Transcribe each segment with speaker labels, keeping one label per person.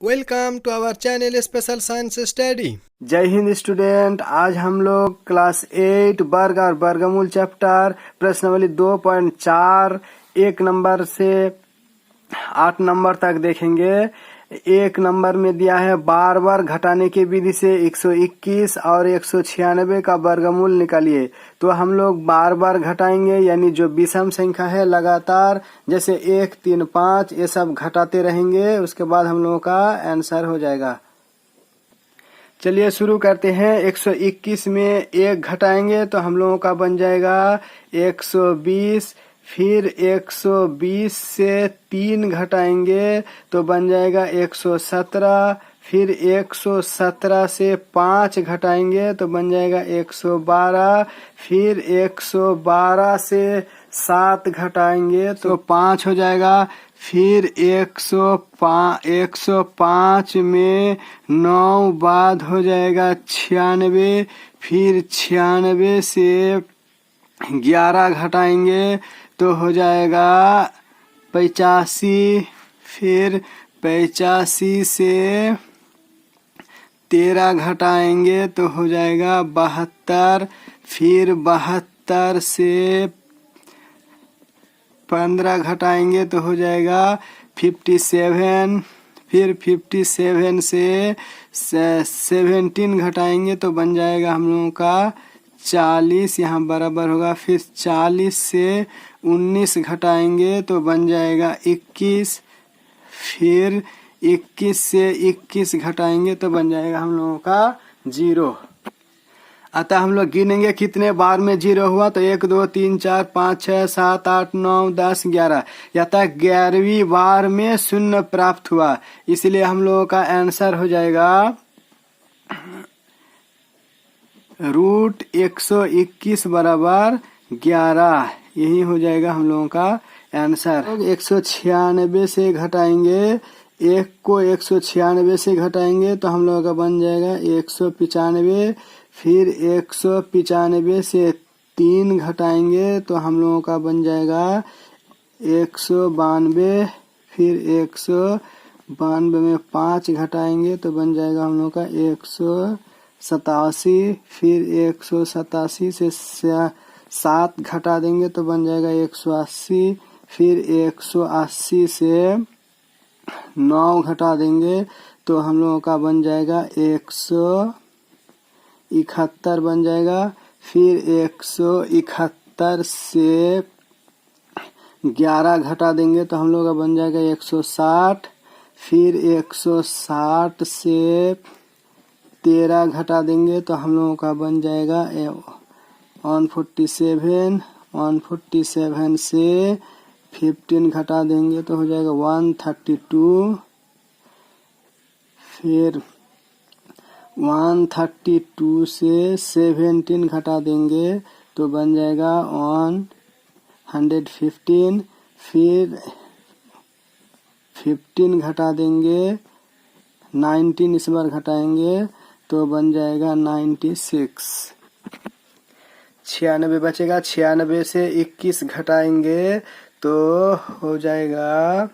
Speaker 1: Welcome to our channel special science study.
Speaker 2: जय हिंद student. आज हम लोग क्लास 8 वर्ग और वर्गमूल चैप्टर प्रश्नावली 2.4 1 नंबर से 8 नंबर तक देखेंगे। 1 नंबर में दिया है बार बार घटाने की विधि से 121 और 196 का वर्गमूल निकालिए। तो हम लोग बार बार घटाएंगे, यानी जो विषम संख्या है लगातार जैसे 1, 3, 5 ये सब घटाते रहेंगे। उसके बाद हम लोगों का आंसर हो जाएगा। चलिए शुरू करते हैं। 121 में 1 घटाएंगे तो हम लोगों का बन जाएगा 120। फिर 120 से 3 घटाएंगे तो बन जाएगा 117। फिर 117 से 5 घटाएंगे तो बन जाएगा 112। फिर 112 से 7 घटाएंगे तो 5 हो जाएगा। फिर 105 में 9 बाद हो जाएगा 96। फिर 96 से 11 घटाएंगे तो हो जाएगा 85। फिर 85 से 13 घटाएंगे तो हो जाएगा 72। फिर 72 से 15 घटाएंगे तो हो जाएगा 57। फिर 57 से 17 घटाएंगे तो बन जाएगा हम लोगों का 40, यहाँ बराबर होगा। फिर 40 से 19 घटाएंगे तो बन जाएगा 21। फिर 21 से 21 घटाएंगे तो बन जाएगा हम लोगों का 0। अतः हम लोग गिनेंगे कितने बार में 0 हुआ। तो 1, 2, 3, 4, 5, 6, 7, 8, 9, 10, 11, या तक 11वीं बार में 0 प्राप्त हुआ। इसलिए हम लोगों का आंसर हो जाएगा √121 बराबर 11। यही हो जाएगा हम लोगों का आंसर। 196 से घटाएंगे, 1 को 196 से घटाएंगे तो हम लोगों का बन जाएगा 195। फिर 195 से 3 घटाएंगे तो हम लोगों का बन जाएगा 192। फिर 192 में 5 घटाएंगे तो बन जाएगा हम लोगों का 187। फिर 187 से 7 घटा देंगे तो बन जाएगा 180। फिर 180 से 9 घटा देंगे तो हम लोगों का बन जाएगा 171 बन जाएगा। फिर 171 से 11 घटा देंगे तो हम लोग का बन जाएगा 160। फिर 160 से 13 घटा देंगे तो हम लोगों का बन जाएगा 147। 147 से 15 घटा देंगे तो हो जाएगा 132। फिर 132 से 17 घटा देंगे तो बन जाएगा 115। फिर 15 घटा देंगे, 19 इस बार घटाएंगे तो बन जाएगा 96। 96 बचेगा। 96 से 21 घटाएंगे तो हो जाएगा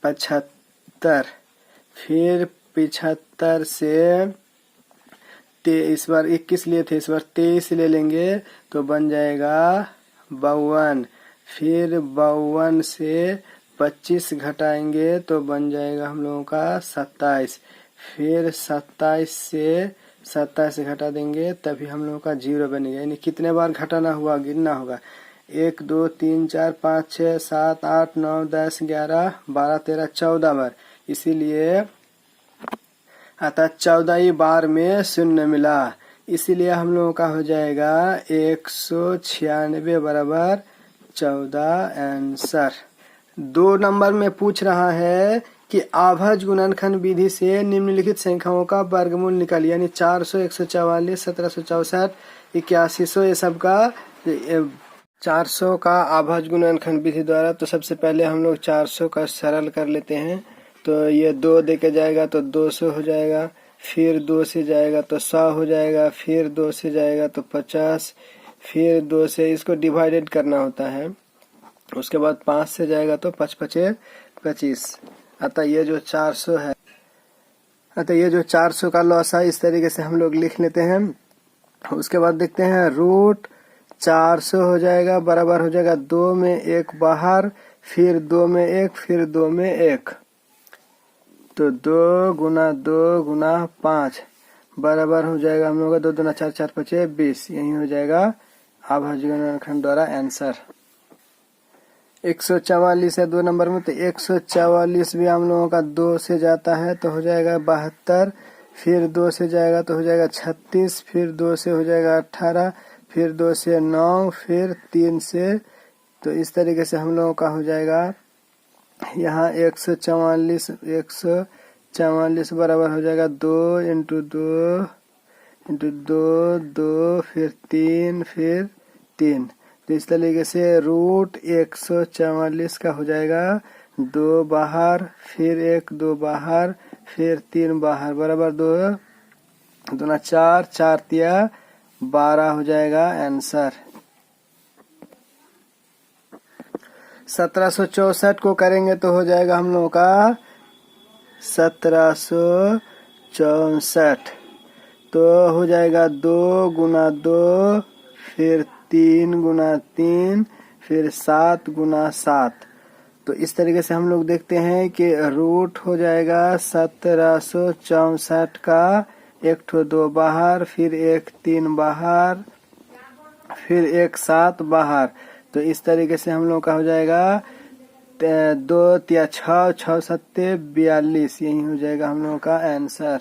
Speaker 2: 75। फिर 75 से इस बार 21 लिए थे, इस बार 23 ले लेंगे तो बन जाएगा 52। फिर 52 से 25 घटाएंगे तो बन जाएगा हम लोगों का 27। फिर 27 से 27 घटा देंगे तभी हम लोगों का 0 बनेगा। यानी कितने बार घटाना हुआ गिनना होगा। 1, 2, 3, 4, 5, 6, 7, 8, 9, 10, 11, 12, 13, 14 बार। इसीलिए अतः 14वीं बार में 0 मिला। इसीलिए हम लोगों का हो जाएगा 196 बराबर 14 आंसर। 2 नंबर में पूछ रहा है कि आभाज्य गुणनखंड विधि से निम्नलिखित संख्याओं का वर्गमूल निकालिए। यानी 400, 144, 1764, 8100 ये सब का 400 का आभाज्य गुणनखंड विधि द्वारा। तो सबसे पहले हम लोग 400 का सरल कर लेते हैं। तो ये 2 दे के जाएगा तो 200 हो जाएगा। फिर 2 से जाएगा तो 100 हो जाएगा। फिर 2 से जाएगा तो 50। फिर 2 से इसको डिवाइडेड करना होता है। उसके बाद 5 से जाएगा तो 5 5 25। अतः ये जो 400 है अतः ये जो 400 का लॉसा इस तरीके से हम लोग लिख लेते हैं। उसके बाद देखते हैं रूट 400 हो जाएगा बराबर हो जाएगा 2 में 1 बाहर, फिर 2 में 1, फिर 2 में 1, तो 2 गुना 2 गुना 5 बराबर हो जाएगा हम लोग का 2 दूना 4, 4 5 20। यही हो जाएगा अभाज्य गुणनखंड द्वारा आंसर। 144 है 2 नंबर में, तो 144 भी हम लोगों का 2 से जाता है तो हो जाएगा 72, फिर 2 से जाएगा तो हो जाएगा 36, फिर 2 से हो जाएगा 18, फिर 2 से 9, फिर 3 से, तो इस तरीके से हम लोगों का हो जाएगा यहाँ 144 बराबर हो जाएगा 2 इंटू 2 इंटू 2 2, फिर 3, फिर 3। तो इस तरीके से रूट 144 का हो जाएगा 2 बाहर, फिर 1 2 बाहर, फिर 3 बाहर बराबर 2 दूना 4, 4 तिया 12 हो जाएगा आंसर। 1764 को करेंगे तो हो जाएगा हम लोगों का 1764, तो हो जाएगा 2 गुना 2, फिर 3 गुना 3, फिर 7 गुना 7। तो इस तरीके से हम लोग देखते हैं कि रूट हो जाएगा 1764 का 1 ठो 2 बाहर, फिर 1 3 बाहर, फिर 1 7 बाहर। तो इस तरीके से हम लोग का हो जाएगा 2 तिया 6, 6 सत्ते 42। यही हो जाएगा हम लोगों का आंसर।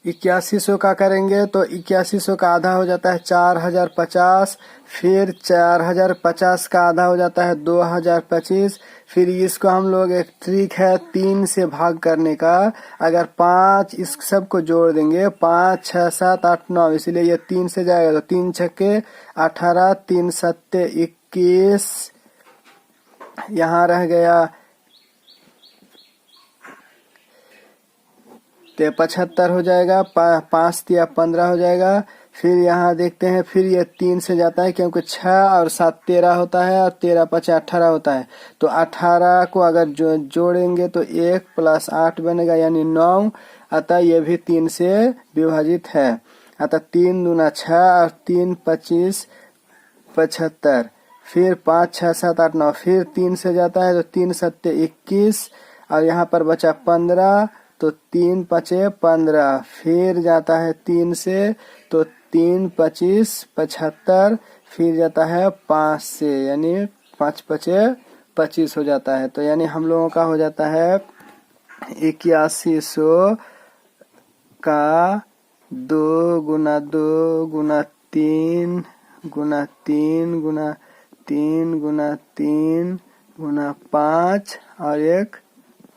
Speaker 2: 8100 का करेंगे तो 8100 का आधा हो जाता है 4050, फिर 4050 का आधा हो जाता है 2025। फिर इसको हम लोग एक ट्रिक है 3 से भाग करने का, अगर 5 इस सब को जोड़ देंगे 5 6 7 8 9, इसलिए ये 3 से जाएगा तो 3 छक्के 18, 3 सत्ते 21, यहाँ रह गया तो 75 हो जाएगा, 5 तिया 15 हो जाएगा। फिर यहाँ देखते हैं, फिर ये 3 से जाता है क्योंकि 6 और 7 13 होता है और 13 5 18 होता है। तो 18 को अगर जोड़ेंगे तो 1 + 8 बनेगा यानी 9, अतः ये भी 3 से विभाजित है। अतः 3 दूना 6 और 3 25 75, फिर 5 6 7 8 9, फिर 3 से जाता है तो 3 सत्ते 21 और यहाँ पर बचा 15, तो 3 5 15, फिर जाता है 3 से तो 3 25 75, फिर जाता है 5 से यानी 5 5 25 हो जाता है। तो यानी हम लोगों का हो जाता है 8100 का 2 गुना 2 गुना 3 गुना 3 गुना 3 गुना 3 गुना 5 और 1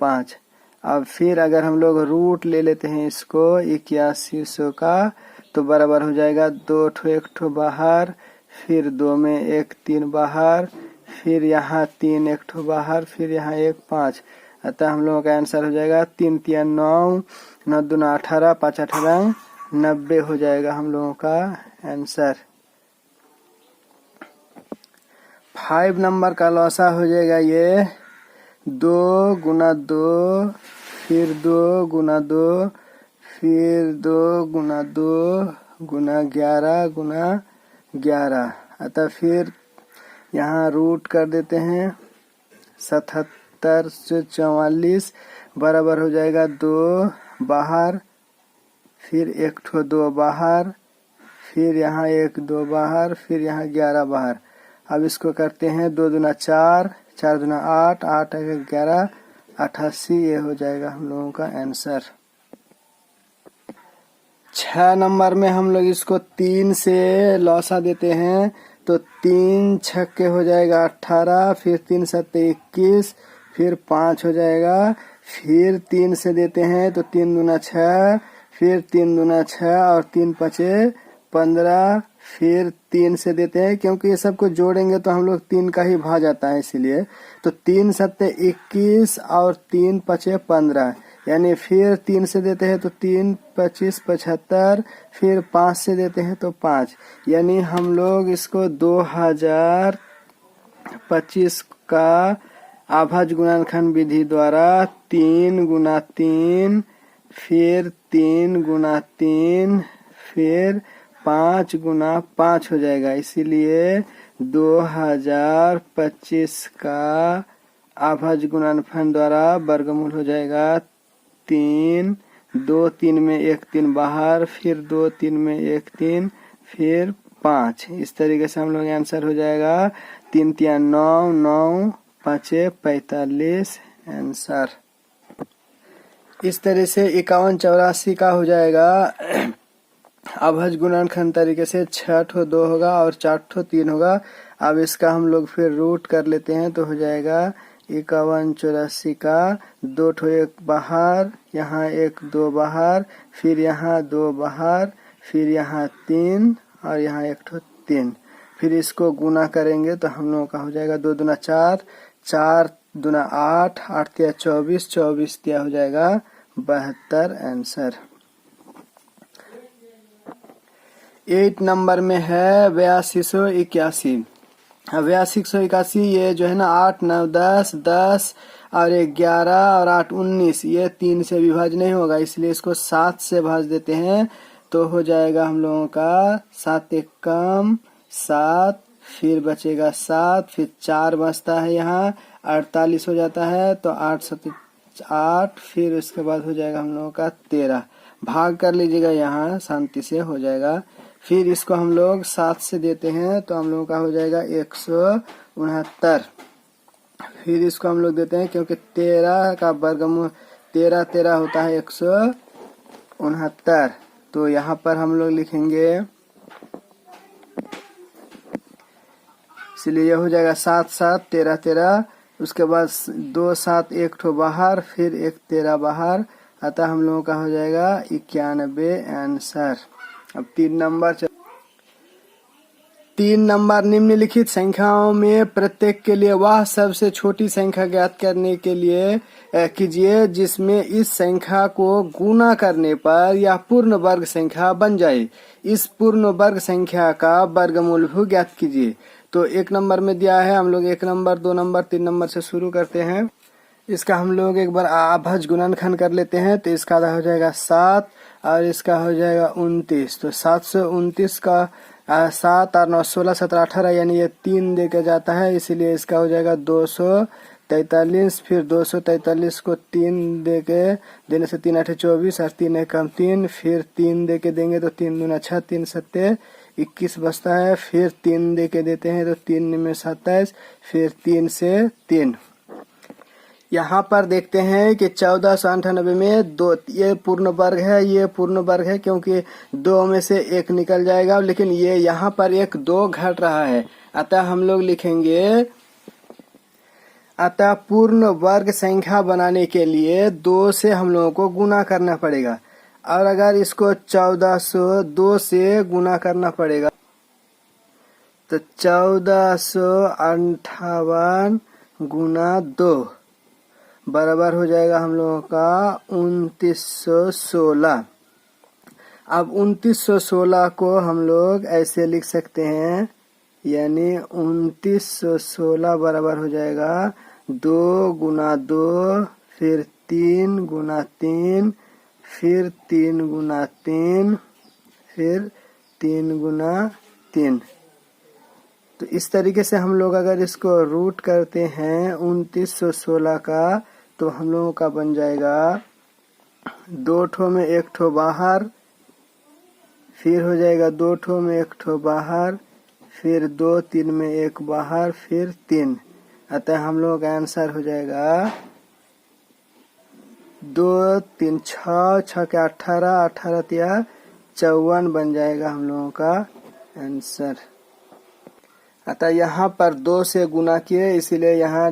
Speaker 2: 5। अब फिर अगर हम लोग रूट ले लेते हैं इसको 8100 का, तो बराबर हो जाएगा 2 ठो 1 ठो बाहर, फिर 2 में 1 3 बाहर, फिर यहाँ 3 1 ठो बाहर, फिर यहाँ 1 5। अतः हम लोगों का आंसर हो जाएगा 3 तिया 9, 9 दूना 18, 5 18 90 हो जाएगा हम लोगों का आंसर। 5 नंबर का लॉसा हो जाएगा ये 2 गुना 2, फिर 2 गुना 2, फिर 2 गुना 2 गुना 11 गुना 11। अतः फिर यहाँ रूट कर देते हैं 77 से 44 बराबर हो जाएगा 2 बाहर, फिर 1 ठो 2 बाहर, फिर यहाँ 1 2 बाहर, फिर यहाँ 11 बाहर। अब इसको करते हैं 2 दूना 4, 4 दूना 8, 8 11 88। ये हो जाएगा हम लोगों का आंसर। 6 नंबर में हम लोग इसको 3 से लॉसा देते हैं तो 3 छक्के हो जाएगा 18, फिर 3 सत्ते 21, फिर 5 हो जाएगा, फिर 3 से देते हैं तो 3 दूना 6, फिर 3 दूना 6 और 3 5 15, फिर 3 से देते हैं क्योंकि ये सबको जोड़ेंगे तो हम लोग 3 का ही भाग जाता है इसीलिए। तो 3 सत्ते 21 और 3 5 15, यानी फिर 3 से देते हैं तो 3 25 75, फिर 5 से देते हैं तो 5, यानी हम लोग इसको 2025 का अभाज्य गुणनखंड विधि द्वारा 3 गुना 3 फिर 3 गुना 3, फिर 5 गुना 5 हो जाएगा। इसीलिए 2025 का अभाज्य गुणनफल द्वारा वर्गमूल हो जाएगा 3, 2 3 में 1 3 बाहर, फिर 2 3 में 1 3, फिर 5। इस तरीके से हम लोग आंसर हो जाएगा 3 3 9, 9 5 45 आंसर। इस तरह से 51 84 का हो जाएगा अभाज्य गुणनखंड तरीके से 6 ठो 2 होगा और 4 ठो 3 होगा। अब इसका हम लोग फिर रूट कर लेते हैं तो हो जाएगा 51 84 का 2 ठो 1 बाहर, यहाँ 1 2 बाहर, फिर यहाँ 2 बाहर, फिर यहाँ 3 और यहाँ 1 ठो 3। फिर इसको गुना करेंगे तो हम लोगों का हो जाएगा 2 दूना 4, 4 दूना 8, 8 तिया 24, 24 तिया हो जाएगा 72 आंसर। 8 नंबर में है 8281। 8281 ये जो है ना 8 9 10 10 और 11 और 8 19, ये 3 से विभाज्य नहीं होगा, इसलिए इसको 7 से भाज देते हैं तो हो जाएगा हम लोगों का 7 एक कम 7, फिर बचेगा 7, फिर 4 बचता है, यहाँ 48 हो जाता है तो 8 7 8, फिर उसके बाद हो जाएगा हम लोगों का 13। भाग कर लीजिएगा, यहाँ शांति से हो जाएगा। फिर इसको हम लोग 7 से देते हैं तो हम लोगों का हो जाएगा 169। फिर इसको हम लोग देते हैं क्योंकि 13 का वर्गमूल 13 13 होता है 169, तो यहाँ पर हम लोग लिखेंगे, इसलिए हो जाएगा 7 7 13 13, उसके बाद 2 7 1 ठो बाहर, फिर 1 13 बाहर, अतः हम लोगों का हो जाएगा 91 आंसर। अब 3 नंबर निम्नलिखित संख्याओं में प्रत्येक के लिए वह सबसे छोटी संख्या ज्ञात करने के लिए कीजिए जिसमें इस संख्या को गुना करने पर यह पूर्ण वर्ग संख्या बन जाए। इस पूर्ण वर्ग संख्या का वर्गमूल भी ज्ञात कीजिए। तो 1 नंबर में दिया है, हम लोग 1 नंबर 2 नंबर 3 नंबर से शुरू करते हैं। इसका हम लोग एक बार अभाज्य गुणनखंड कर लेते हैं तो इसका हो जाएगा 7 और इसका हो जाएगा 29। तो 729 का 7 और 9 16 17 18 यानी ये 3 दे के जाता है, इसीलिए इसका हो जाएगा 243। फिर 243 को 3 दे के देने से 3 8 24 और 3 1 3, फिर 3 दे के देंगे तो 3 दूना 6 3 7 21 बचता है। फिर 3 दे के देते हैं तो 3 में 27, फिर 3 से 3। यहाँ पर देखते हैं कि 1498 में 2 ये पूर्ण वर्ग है, ये पूर्ण वर्ग है क्योंकि 2 में से 1 निकल जाएगा, लेकिन ये यहाँ पर 1 2 घट रहा है, अतः हम लोग लिखेंगे, अतः पूर्ण वर्ग संख्या बनाने के लिए 2 से हम लोगों को गुना करना पड़ेगा। और अगर इसको 1402 से गुना करना पड़ेगा तो 1458 गुना 2 बराबर हो जाएगा हम लोगों का 2916। अब 2916 को हम लोग ऐसे लिख सकते हैं, यानी 2916 बराबर हो जाएगा 2 गुना 2, फिर 3 गुना 3, फिर 3 गुना 3, फिर 3 गुना 3। तो इस तरीके से हम लोग अगर इसको रूट करते हैं 2916 का तो हम लोगों का बन जाएगा 2 ठो में 1 ठो बाहर, फिर हो जाएगा 2 ठो में 1 ठो बाहर, फिर 2 3 में 1 बाहर, फिर 3। अतः हम लोगों का आंसर हो जाएगा 2 3 6 6 के 18 18 तिया 54 बन जाएगा हम लोगों का आंसर। अतः यहाँ पर 2 से गुना किए, इसीलिए यहाँ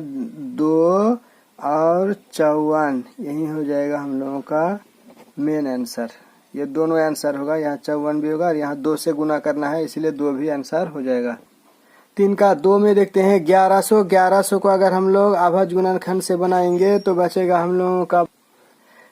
Speaker 2: 2 और 54 यही हो जाएगा हम लोगों का मेन आंसर। ये दोनों आंसर होगा, यहाँ 54 भी होगा और यहाँ 2 से गुना करना है, इसलिए 2 भी आंसर हो जाएगा। 3 का 2 में देखते हैं 1100 को अगर हम लोग अभाज्य गुणनखंड से बनाएंगे तो बचेगा हम लोगों का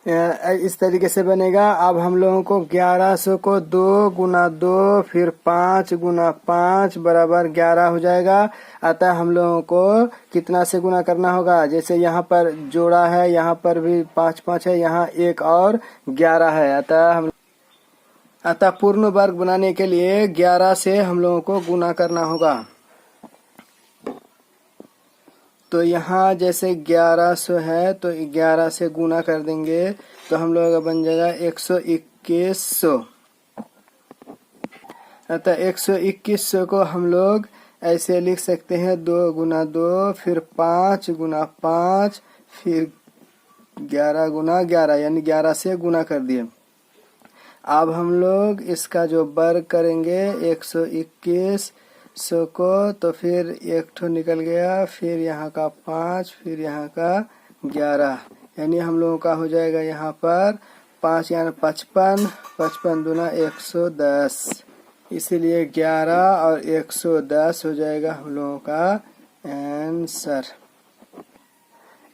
Speaker 2: इस तरीके से बनेगा। अब हम लोगों को 1100 को 2 गुना 2 फिर 5 गुना 5 बराबर 11 हो जाएगा। अतः हम लोगों को कितना से गुना करना होगा? जैसे यहाँ पर जोड़ा है, यहाँ पर भी 5 5 है, यहाँ 1 और 11 है। अतः पूर्ण वर्ग बनाने के लिए 11 से हम लोगों को गुना करना होगा। तो यहाँ जैसे 1100 है तो 11 से गुना कर देंगे तो हम लोग का बन जाएगा 12100। अतः 12100 को हम लोग ऐसे लिख सकते हैं 2 गुना 2 फिर 5 गुना 5 फिर 11 गुना 11, यानी 11 से गुना कर दिए। अब हम लोग इसका जो वर्ग करेंगे 12100 को, तो फिर एक ठो निकल गया, फिर यहाँ का 5 फिर यहाँ का 11, यानी हम लोगों का हो जाएगा यहाँ पर 5 यानी 55, 55 दूना 110, इसीलिए 11 और 110 हो जाएगा हम लोगों का आंसर।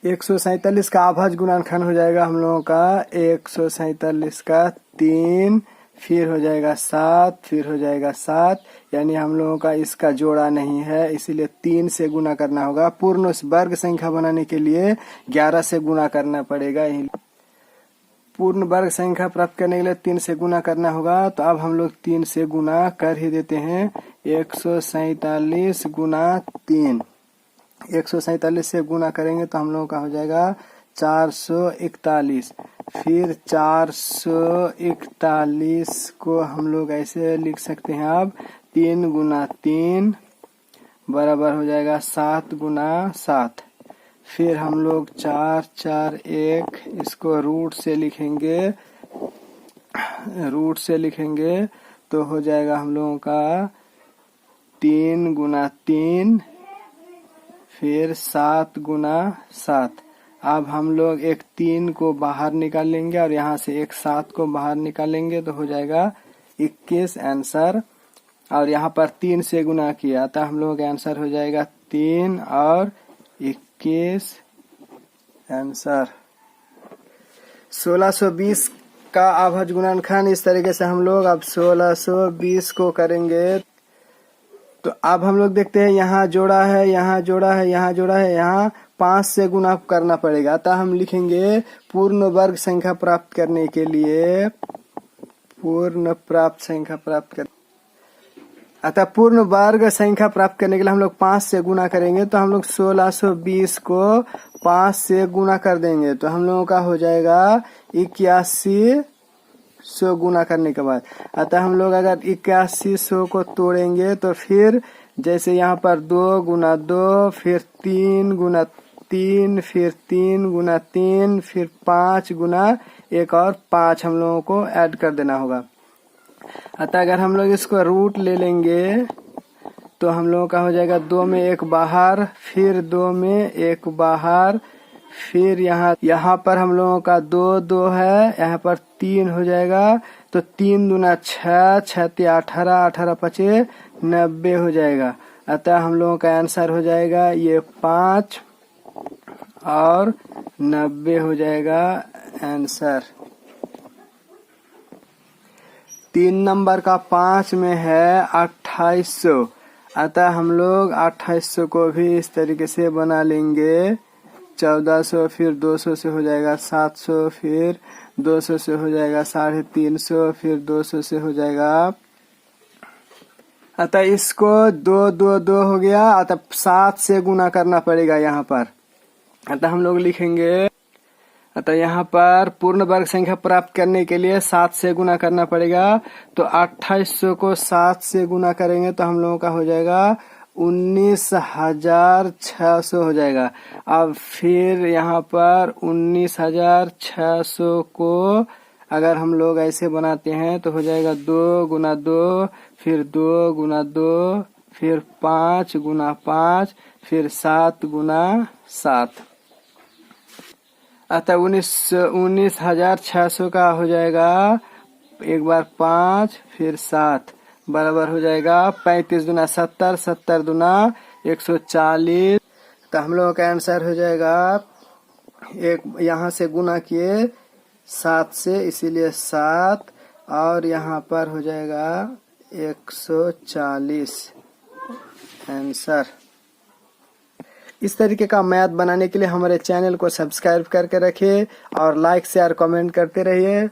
Speaker 2: 147 का आभाज्य गुणनखंड हो जाएगा हम लोगों का 147 का 3 फिर हो जाएगा 7 फिर हो जाएगा 7, यानी हम लोगों का इसका जोड़ा नहीं है, इसीलिए 3 से गुना करना होगा। पूर्ण वर्ग संख्या बनाने के लिए 11 से गुना करना पड़ेगा। पूर्ण वर्ग संख्या प्राप्त करने के लिए 3 से गुना करना होगा। तो अब हम लोग 3 से गुना कर ही देते हैं। 147 गुना 3, 147 से गुना करेंगे तो हम लोगों का हो जाएगा 441। फिर 441 को हम लोग ऐसे लिख सकते हैं, अब 3 गुना 3 बराबर हो जाएगा 7 गुना 7। फिर हम लोग 4 4 1 इसको रूट से लिखेंगे तो हो जाएगा हम लोगों का 3 गुना 3 फिर 7 गुना 7। अब हम लोग एक 3 को बाहर निकालेंगे और यहाँ से एक 7 को बाहर निकालेंगे तो हो जाएगा 21 आंसर। और यहाँ पर 3 से गुना किया तो हम लोग आंसर हो जाएगा 3 और 21 आंसर। 1620 का आभाज्य गुणनखंड इस तरीके से हम लोग अब 1620 को करेंगे। तो अब हम लोग देखते हैं यहाँ जोड़ा है, यहाँ जोड़ा है, यहाँ जोड़ा है, यहाँ 5 से गुना करना पड़ेगा। अतः हम लिखेंगे पूर्ण वर्ग संख्या प्राप्त करने के लिए पूर्ण वर्ग संख्या प्राप्त करने के लिए हम लोग 5 से गुना करेंगे। तो हम लोग 1620 को 5 से गुना कर देंगे तो हम लोगों का हो जाएगा 8100 गुना करने के बाद। अतः हम लोग अगर 8100 को तोड़ेंगे तो फिर जैसे यहाँ पर 2 गुना 2 फिर 3 गुना 3 फिर 3 गुना 3 फिर 5 गुना 1 और 5 हम लोगों को ऐड कर देना होगा। अतः अगर हम लोग इसको रूट ले लेंगे तो हम लोगों का हो जाएगा 2 में 1 बाहर फिर 2 में 1 बाहर, फिर यहाँ पर हम लोगों का 2 2 है, यहाँ पर 3 हो जाएगा तो 3 दूना 6 6 18 18 5 90 हो जाएगा। अतः हम लोगों का आंसर हो जाएगा ये 5 और 90 हो जाएगा आंसर। 3 नंबर का 5 में है 2800। अतः हम लोग 2800 को भी इस तरीके से बना लेंगे। 1400 फिर 200 से हो जाएगा 700 फिर 200 से हो जाएगा 350 फिर 200 से हो जाएगा। अतः इसको 2 2 2 हो गया। अतः 7 से गुना करना पड़ेगा यहाँ पर। अतः हम लोग लिखेंगे, अतः यहाँ पर पूर्ण वर्ग संख्या प्राप्त करने के लिए 7 से गुना करना पड़ेगा। तो 2800 को 7 से गुना करेंगे तो हम लोगों का हो जाएगा 19600 हो जाएगा। अब फिर यहाँ पर 19600 को अगर हम लोग ऐसे बनाते हैं तो हो जाएगा 2 गुना 2 फिर 2 गुना 2 फिर 5 गुना 5 फिर 7 गुना 7। अतः 19600 का हो जाएगा एक बार 5 फिर 7 बराबर हो जाएगा 35 दूना 70 70 दूना 140। तो हम लोगों का आंसर हो जाएगा एक यहाँ से गुना किए 7 से, इसीलिए 7 और यहाँ पर हो जाएगा 140 आंसर। इस तरीके का मैथ बनाने के लिए हमारे चैनल को सब्सक्राइब करके रखिए और लाइक शेयर कमेंट करते रहिए।